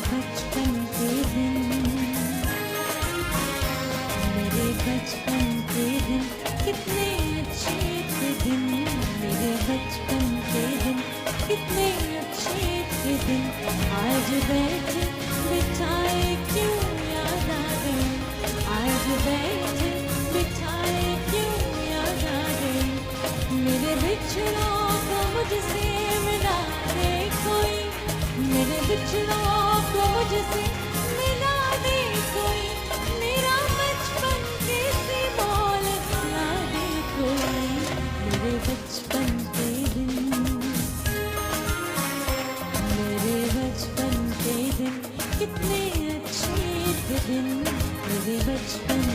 बचपन के दिन, मेरे बचपन के दिन कितने अच्छे थे दिन, मेरे बचपन के दिन कितने अच्छे थे दिन। आज बैठे बिठाए क्यों याद आ गए, आज बैठे बिठाए क्यों याद आ गए। मेरे बिछड़ों को मुझसे मिला दे कोई, मेरे बिछड़ों को मुझसे मिला दे कोई, मेरा बचपन कैसे बोल ला दे कोई। मेरे बचपन के दिन, मेरे बचपन के दिन कितने अच्छे थे दिन, मेरे बचपन